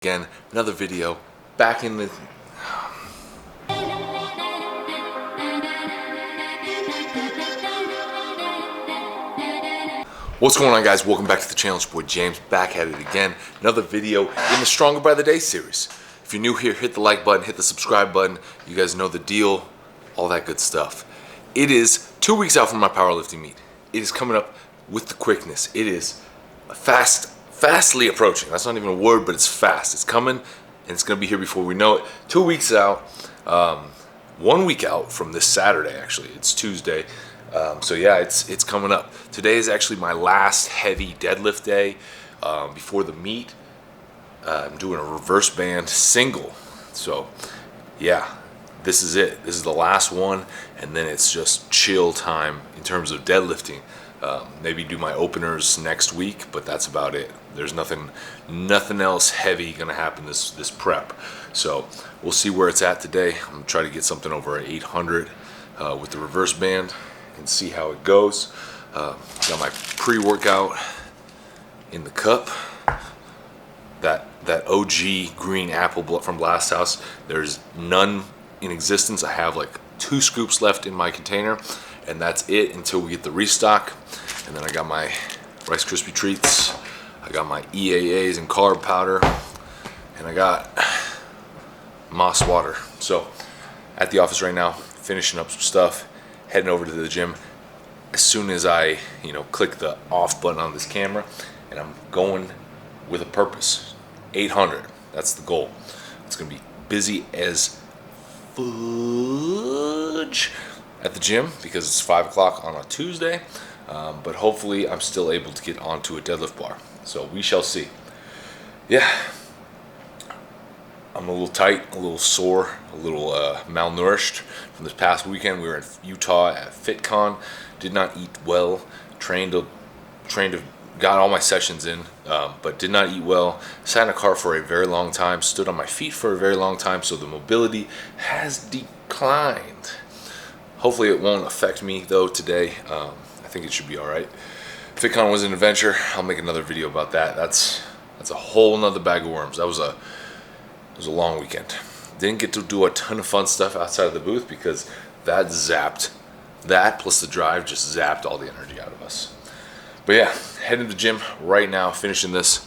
Again, another video back in the What's going on, guys? Welcome back to the channel. It's your boy James, back at it again. Another video in the Stronger by the Day series. If you're new here, hit the like button, hit the subscribe button. You guys know the deal, all that good stuff. It is 2 weeks out from my powerlifting meet. It is coming up with the quickness. It is fastly approaching. That's not even a word, but it's fast. It's coming, and it's going to be here before we know it. 2 weeks out, 1 week out from this Saturday, actually. It's Tuesday. So yeah, it's coming up. Today is actually my last heavy deadlift day before the meet. I'm doing a reverse band single. So yeah, this is it. This is the last one, and then it's just chill time in terms of deadlifting. Maybe do my openers next week, but that's about it. There's nothing else heavy gonna happen this prep. So we'll see where it's at today. I'm gonna try to get something over 800 with the reverse band and see how it goes. Got my pre-workout in the cup. That OG green apple from BlastHouse. There's none in existence. I have like 2 scoops left in my container, and that's it until we get the restock. And then I got my Rice Krispie treats, I got my EAAs and carb powder, and I got Moss water. So at the office right now, finishing up some stuff, heading over to the gym as soon as I click the off button on this camera, and I'm going with a purpose. 800, that's the goal. It's gonna be busy as fudge at the gym because it's 5 o'clock on a Tuesday, but hopefully I'm still able to get onto a deadlift bar. So we shall see. Yeah, I'm a little tight, a little sore, a little malnourished from this past weekend. We were in Utah at FitCon. Did not eat well. Got all my sessions in, but did not eat well. Sat in a car for a very long time. Stood on my feet for a very long time, so the mobility has declined. Hopefully it won't affect me though today. I think it should be all right. FitCon was an adventure. I'll make another video about that. That's a whole nother bag of worms. It was a long weekend. Didn't get to do a ton of fun stuff outside of the booth because that plus the drive just zapped all the energy out of us. But yeah, heading to the gym right now, finishing this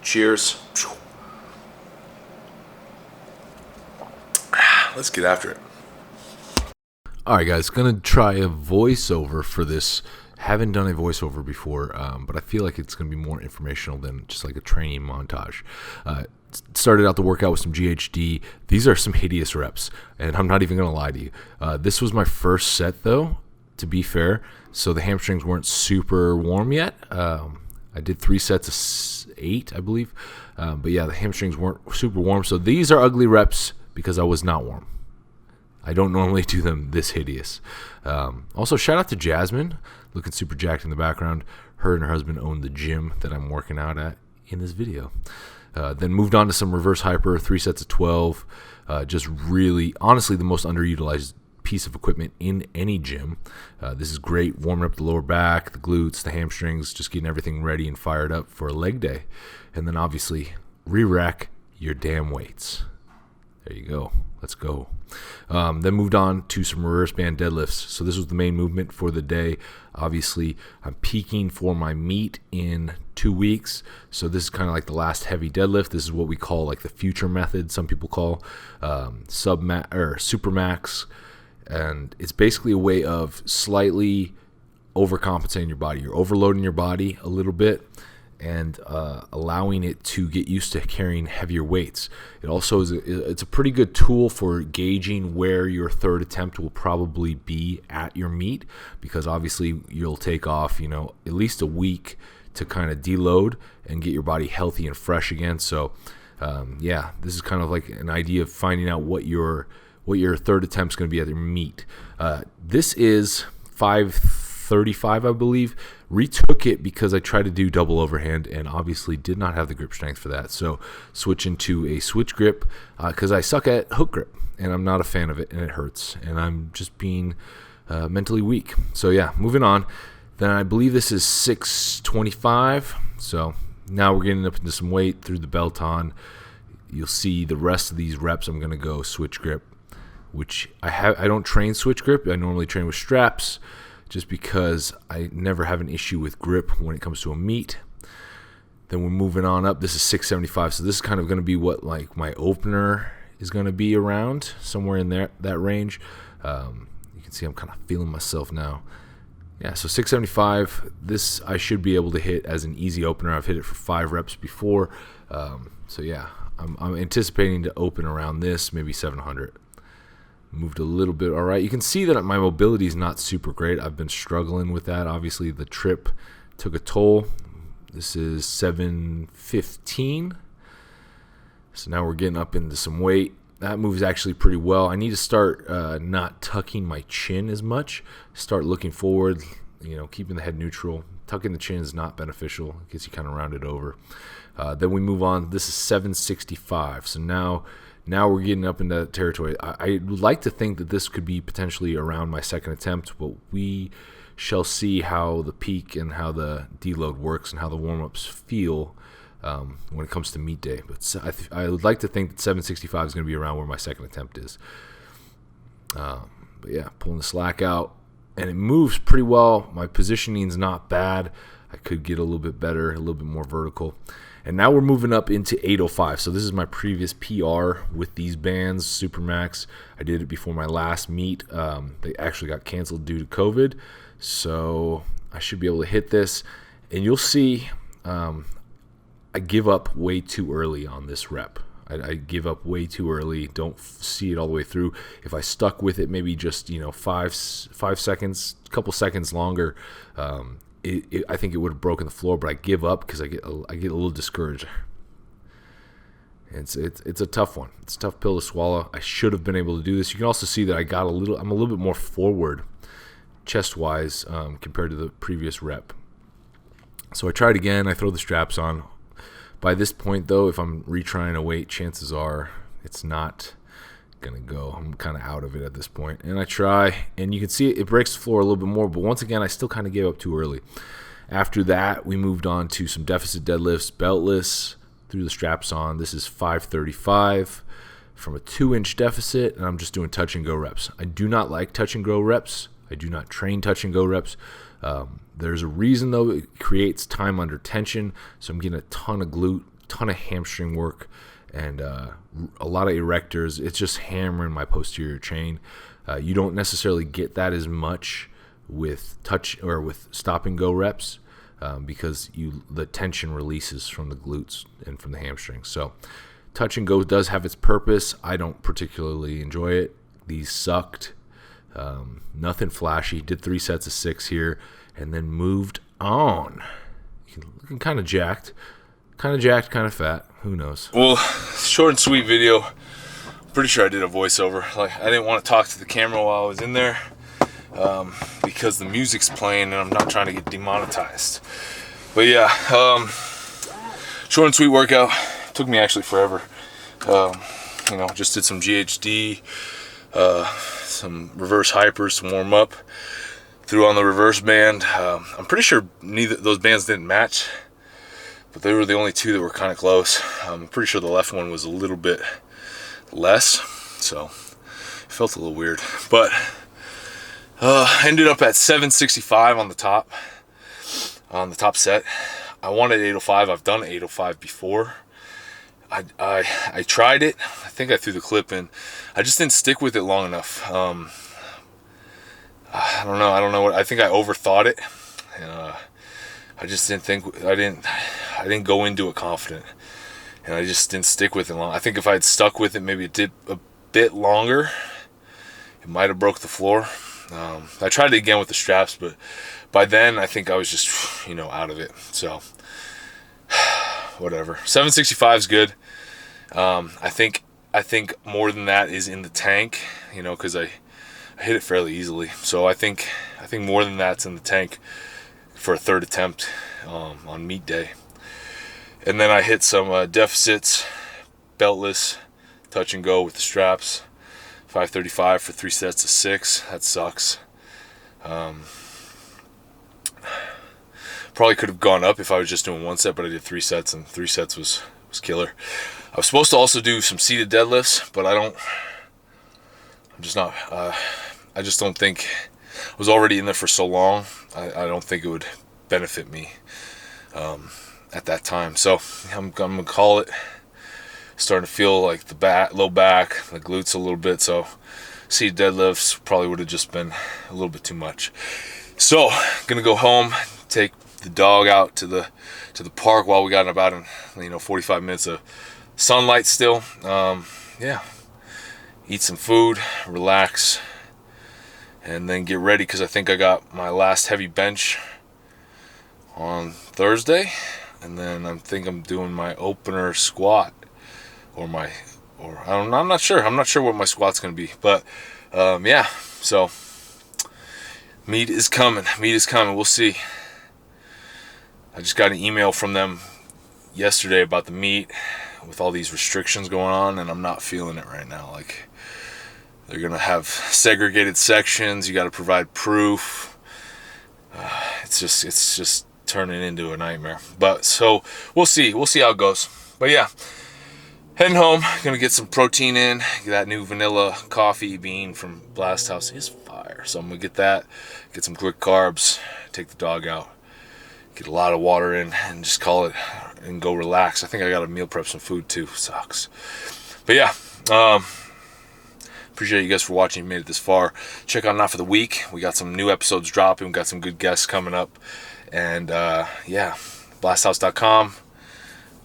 cheers. Let's get after it. Alright guys, gonna try a voiceover for this. Haven't done a voiceover before, but I feel like it's gonna be more informational than just like a training montage. Started out the workout with some GHD. These are some hideous reps, and I'm not even gonna lie to you. This was my first set though, to be fair, so the hamstrings weren't super warm yet. I did 3 sets of 8, I believe, but yeah, the hamstrings weren't super warm, so these are ugly reps because I was not warm. I don't normally do them this hideous. Also, shout out to Jasmine, looking super jacked in the background. Her and her husband own the gym that I'm working out at in this video. Then moved on to some reverse hyper, 3 sets of 12. Just really, honestly, the most underutilized piece of equipment in any gym. This is great, warming up the lower back, the glutes, the hamstrings, just getting everything ready and fired up for a leg day. And then obviously, re-rack your damn weights. There you go. Let's go. Then moved on to some reverse band deadlifts. So this was the main movement for the day. Obviously, I'm peaking for my meet in 2 weeks. So this is kind of like the last heavy deadlift. This is what we call like the future method. Some people call supermax. And it's basically a way of slightly overcompensating your body. You're overloading your body a little bit and allowing it to get used to carrying heavier weights. It also it's a pretty good tool for gauging where your third attempt will probably be at your meet, because obviously you'll take off, at least a week to kind of deload and get your body healthy and fresh again. So yeah, this is kind of like an idea of finding out what your third attempt is going to be at your meet. This is 535, I believe. Retook it because I tried to do double overhand and obviously did not have the grip strength for that. So switching to a switch grip because I suck at hook grip and I'm not a fan of it, and it hurts, and I'm just being mentally weak. So yeah, moving on. Then I believe this is 625. So Now we're getting up into some weight through the belt on. You'll see the rest of these reps I'm going to go switch grip, which I don't train switch grip. I normally train with straps just because I never have an issue with grip when it comes to a meet. Then we're moving on up. This is 675, so this is kind of going to be what like my opener is going to be around, somewhere in there, that range. You can see I'm kind of feeling myself now. Yeah, so 675, this I should be able to hit as an easy opener. I've hit it for 5 reps before. So yeah, I'm anticipating to open around this, maybe 700. Moved a little bit, all right. You can see that my mobility is not super great. I've been struggling with that. Obviously, the trip took a toll. This is 715. So now we're getting up into some weight. That moves actually pretty well. I need to start not tucking my chin as much. Start looking forward, keeping the head neutral. Tucking the chin is not beneficial. It gets you kind of rounded over. Then we move on. This is 765. So now we're getting up into that territory. I would like to think that this could be potentially around my second attempt, but we shall see how the peak and how the deload works and how the warm-ups feel when it comes to meet day. But I would like to think that 765 is going to be around where my second attempt is. But yeah, pulling the slack out, and it moves pretty well. My positioning is not bad. I could get a little bit better, a little bit more vertical. And now we're moving up into 805. So this is my previous PR with these bands, Supermax. I did it before my last meet. They actually got canceled due to COVID. So I should be able to hit this. And you'll see I give up way too early on this rep. I give up way too early. Don't see it all the way through. If I stuck with it maybe just 5 seconds, a couple seconds longer, I think it would have broken the floor, but I give up because I get a little discouraged. It's a tough one. It's a tough pill to swallow. I should have been able to do this. You can also see that I'm a little bit more forward chest-wise compared to the previous rep. So I tried again. I throw the straps on. By this point, though, if I'm retrying a weight, chances are it's not going to go. I'm kind of out of it at this point. And I try, and you can see it breaks the floor a little bit more, but once again, I still kind of gave up too early. After that, we moved on to some deficit deadlifts, beltless, threw the straps on. This is 535 from a 2-inch deficit, and I'm just doing touch and go reps. I do not like touch and go reps. I do not train touch and go reps. There's a reason, though. It creates time under tension, so I'm getting a ton of glute, ton of hamstring work, and a lot of erectors. It's just hammering my posterior chain. You don't necessarily get that as much with touch or with stop and go reps because the tension releases from the glutes and from the hamstrings. So touch and go does have its purpose. I don't particularly enjoy it. These sucked. Nothing flashy. Did 3 sets of 6 here and then moved on. Looking kind of jacked, kind of fat. Who knows? Well, short and sweet video. Pretty sure I did a voiceover. I didn't want to talk to the camera while I was in there because the music's playing and I'm not trying to get demonetized. But yeah, short and sweet workout. Took me actually forever. Just did some GHD, some reverse hypers to warm up. Threw on the reverse band. I'm pretty sure neither those bands didn't match, but they were the only two that were kind of close. I'm pretty sure the left one was a little bit less, so it felt a little weird. But ended up at 765 on the top set. I wanted 805. I've done 805 before. I tried it. I think I threw the clip in. I just didn't stick with it long enough. I don't know what I think. I overthought it. I just didn't think. I didn't go into it confident, and I just didn't stick with it long. I think if I had stuck with it, maybe it did a bit longer, it might have broke the floor. I tried it again with the straps, but by then I think I was just out of it. So whatever. 765 is good. I think more than that is in the tank. Because I hit it fairly easily. So I think more than that's in the tank for a third attempt on meet day. And then I hit some deficits, beltless, touch and go with the straps. 535 for 3 sets of 6. That sucks. But Probably could have gone up if I was just doing 1 set, but I did 3 sets, and 3 sets was killer. I was supposed to also do some seated deadlifts, but I'm just not, I just don't think, I was already in there for so long, I don't think it would benefit me at that time. So I'm gonna call it. Starting to feel like the low back, the glutes a little bit, so seated deadlifts probably would have just been a little bit too much. So gonna go home, take the dog out to the park while we got about 45 minutes of sunlight still. Yeah, eat some food, relax, and then get ready, because I think I got my last heavy bench on Thursday, and then I think I'm doing my opener squat, I'm not sure what my squat's gonna be, but yeah, so meat is coming, we'll see. I just got an email from them yesterday about the meat with all these restrictions going on, and I'm not feeling it right now. Like, they're gonna have segregated sections, you got to provide proof. It's just turning into a nightmare, but so we'll see how it goes. But yeah, heading home, gonna get some protein in. That new vanilla coffee bean from BlastHouse is fire, so I'm gonna get that, get some quick carbs, take the dog out, get a lot of water in, and just call it and go relax. I think I gotta meal prep some food too. Sucks. But yeah, appreciate you guys for watching. You made it this far. Check out Not For The Week. We got some new episodes dropping. We got some good guests coming up, and yeah, blasthouse.com.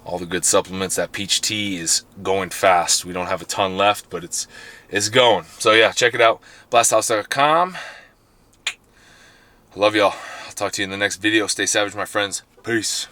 All the good supplements. That peach tea is going fast. We don't have a ton left, but it's going. So yeah, check it out. blasthouse.com. I love y'all. I'll talk to you in the next video. Stay savage, my friends. Peace.